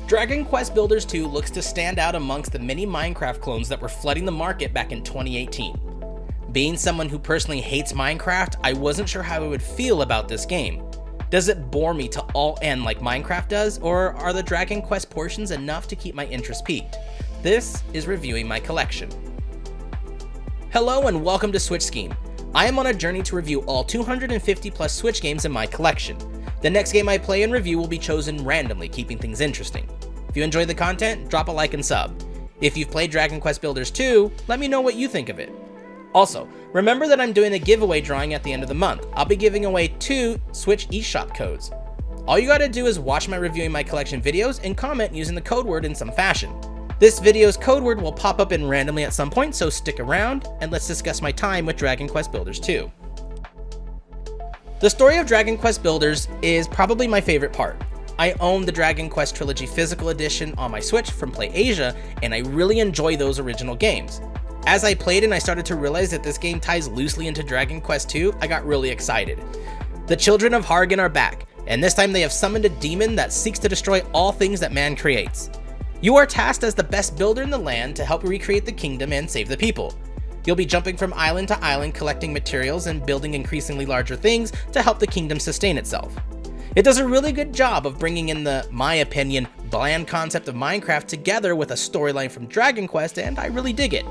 Dragon Quest Builders 2 looks to stand out amongst the many Minecraft clones that were flooding the market back in 2018. Being someone who personally hates Minecraft, I wasn't sure how I would feel about this game. Does it bore me to all end like Minecraft does, or are the Dragon Quest portions enough to keep my interest peaked? This is reviewing my collection. Hello and welcome to Switch Scheme. I am on a journey to review all 250 plus Switch games in my collection. The next game I play and review will be chosen randomly, keeping things interesting. If you enjoy the content, drop a like and sub. If you've played Dragon Quest Builders 2, let me know what you think of it. Also, remember that I'm doing a giveaway drawing at the end of the month. I'll be giving away 2 Switch eShop codes. All you gotta do is watch my reviewing my collection videos and comment using the code word in some fashion. This video's code word will pop up in randomly at some point, so stick around and let's discuss my time with Dragon Quest Builders 2. The story of Dragon Quest Builders is probably my favorite part. I own the Dragon Quest Trilogy Physical Edition on my Switch from PlayAsia, and I really enjoy those original games. As I played and I started to realize that this game ties loosely into Dragon Quest 2, I got really excited. The children of Hargan are back, and this time they have summoned a demon that seeks to destroy all things that man creates. You are tasked as the best builder in the land to help recreate the kingdom and save the people. You'll be jumping from island to island collecting materials and building increasingly larger things to help the kingdom sustain itself. It does a really good job of bringing in the, my opinion, bland concept of Minecraft together with a storyline from Dragon Quest, and I really dig it.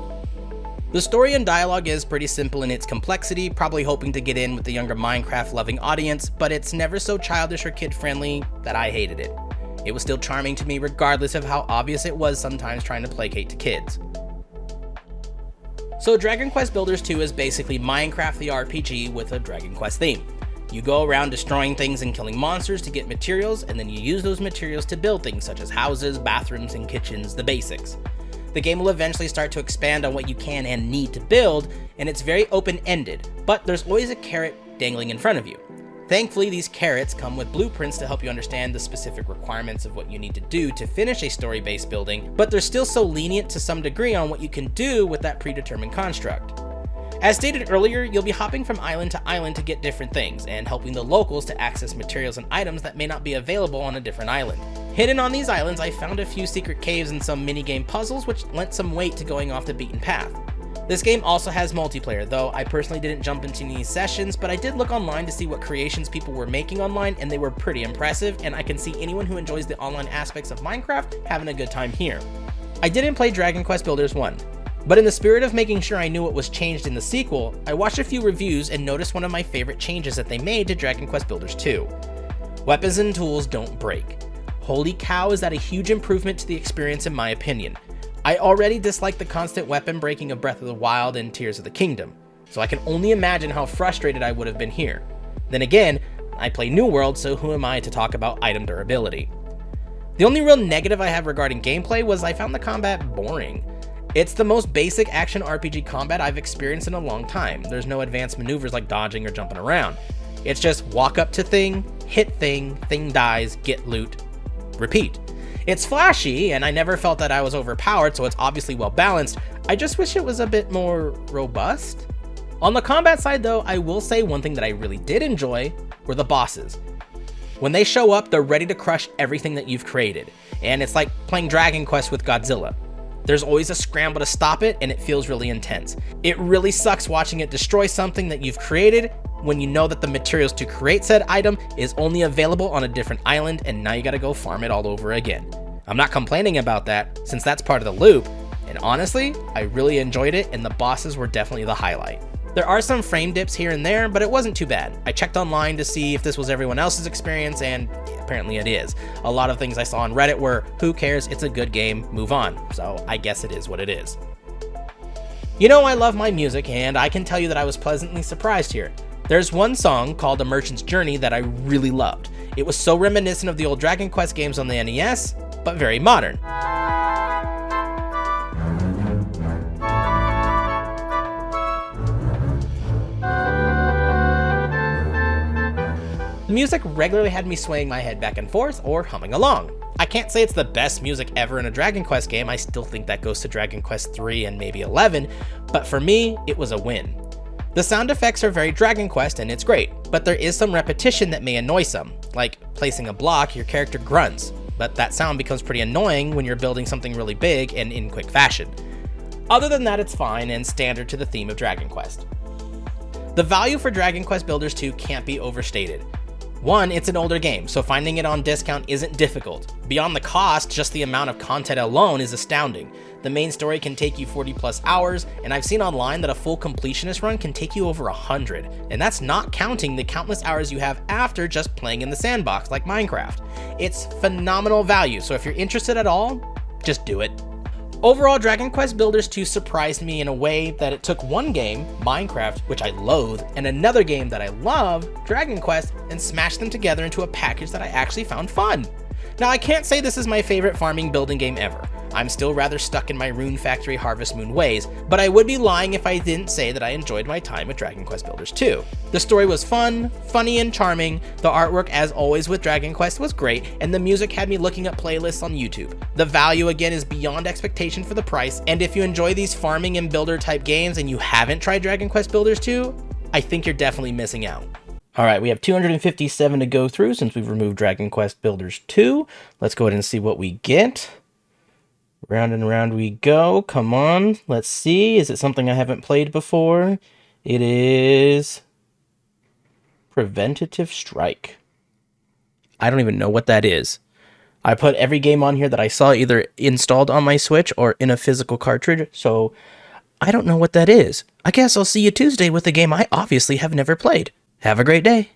The story and dialogue is pretty simple in its complexity, probably hoping to get in with the younger Minecraft-loving audience, but it's never so childish or kid-friendly that I hated it. It was still charming to me regardless of how obvious it was sometimes trying to placate to kids. So Dragon Quest Builders 2 is basically Minecraft the RPG with a Dragon Quest theme. You go around destroying things and killing monsters to get materials, and then you use those materials to build things such as houses, bathrooms, and kitchens, the basics. The game will eventually start to expand on what you can and need to build, and it's very open-ended, but there's always a carrot dangling in front of you. Thankfully, these carrots come with blueprints to help you understand the specific requirements of what you need to do to finish a story-based building, but they're still so lenient to some degree on what you can do with that predetermined construct. As stated earlier, you'll be hopping from island to island to get different things, and helping the locals to access materials and items that may not be available on a different island. Hidden on these islands, I found a few secret caves and some minigame puzzles which lent some weight to going off the beaten path. This game also has multiplayer, though I personally didn't jump into any sessions, but I did look online to see what creations people were making online, and they were pretty impressive, and I can see anyone who enjoys the online aspects of Minecraft having a good time here. I didn't play Dragon Quest Builders 1, but in the spirit of making sure I knew what was changed in the sequel, I watched a few reviews and noticed one of my favorite changes that they made to Dragon Quest Builders 2. Weapons and tools don't break. Holy cow, is that a huge improvement to the experience in my opinion. I already dislike the constant weapon breaking of Breath of the Wild and Tears of the Kingdom, so I can only imagine how frustrated I would have been here. Then again, I play New World, so who am I to talk about item durability? The only real negative I have regarding gameplay was I found the combat boring. It's the most basic action RPG combat I've experienced in a long time. There's no advanced maneuvers like dodging or jumping around. It's just walk up to thing, hit thing dies, get loot, repeat. It's flashy, and I never felt that I was overpowered, so it's obviously well balanced. I just wish it was a bit more robust. On the combat side though, I will say one thing that I really did enjoy were the bosses. When they show up, they're ready to crush everything that you've created, and it's like playing Dragon Quest with Godzilla. There's always a scramble to stop it, and it feels really intense. It really sucks watching it destroy something that you've created when you know that the materials to create said item is only available on a different island, and now you gotta go farm it all over again. I'm not complaining about that, since that's part of the loop, and honestly, I really enjoyed it, and the bosses were definitely the highlight. There are some frame dips here and there, but it wasn't too bad. I checked online to see if this was everyone else's experience, and apparently it is. A lot of things I saw on Reddit were, who cares, it's a good game, move on. So I guess it is what it is. You know I love my music, and I can tell you that I was pleasantly surprised here. There's one song called A Merchant's Journey that I really loved. It was so reminiscent of the old Dragon Quest games on the NES, but very modern. The music regularly had me swaying my head back and forth or humming along. I can't say it's the best music ever in a Dragon Quest game, I still think that goes to Dragon Quest 3 and maybe 11, but for me, it was a win. The sound effects are very Dragon Quest and it's great, but there is some repetition that may annoy some, like placing a block, your character grunts, but that sound becomes pretty annoying when you're building something really big and in quick fashion. Other than that, it's fine and standard to the theme of Dragon Quest. The value for Dragon Quest Builders 2 can't be overstated. One, it's an older game, so finding it on discount isn't difficult. Beyond the cost, just the amount of content alone is astounding. The main story can take you 40 plus hours, and I've seen online that a full completionist run can take you over 100, and that's not counting the countless hours you have after just playing in the sandbox like Minecraft. It's phenomenal value, so if you're interested at all, just do it. Overall, Dragon Quest Builders 2 surprised me in a way that it took one game, Minecraft, which I loathe, and another game that I love, Dragon Quest, and smashed them together into a package that I actually found fun. Now, I can't say this is my favorite farming building game ever. I'm still rather stuck in my Rune Factory Harvest Moon ways, but I would be lying if I didn't say that I enjoyed my time with Dragon Quest Builders 2. The story was fun, funny, and charming, the artwork, as always with Dragon Quest, was great, and the music had me looking up playlists on YouTube. The value, again, is beyond expectation for the price, and if you enjoy these farming and builder type games and you haven't tried Dragon Quest Builders 2, I think you're definitely missing out. Alright, we have 257 to go through since we've removed Dragon Quest Builders 2. Let's go ahead and see what we get. Round and round we go. Come on. Let's see. Is it something I haven't played before? It is Preventative Strike. I don't even know what that is. I put every game on here that I saw either installed on my Switch or in a physical cartridge, so I don't know what that is. I guess I'll see you Tuesday with a game I obviously have never played. Have a great day.